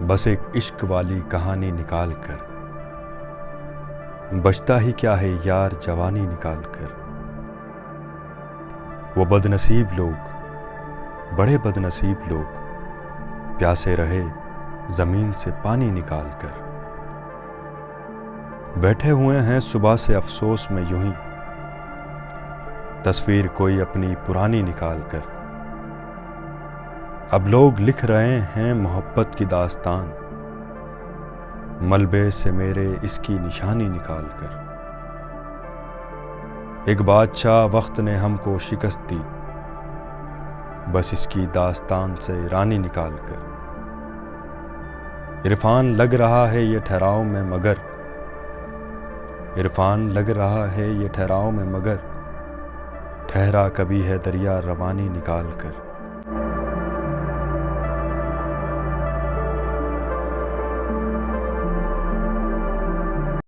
بس ایک عشق والی کہانی نکال کر، بچتا ہی کیا ہے یار جوانی نکال کر۔ وہ بد نصیب لوگ، بڑے بد نصیب لوگ، پیاسے رہے زمین سے پانی نکال کر۔ بیٹھے ہوئے ہیں صبح سے افسوس میں یوں ہی، تصویر کوئی اپنی پرانی نکال کر۔ اب لوگ لکھ رہے ہیں محبت کی داستان، ملبے سے میرے اس کی نشانی نکال کر۔ ایک بادشاہ وقت نے ہم کو شکست دی، بس اس کی داستان سے رانی نکال کر۔ عرفان لگ رہا ہے یہ ٹھہراؤ میں مگر، عرفان لگ رہا ہے یہ ٹھہراؤ میں مگر، ٹھہرا کبھی ہے دریا روانی نکال کر۔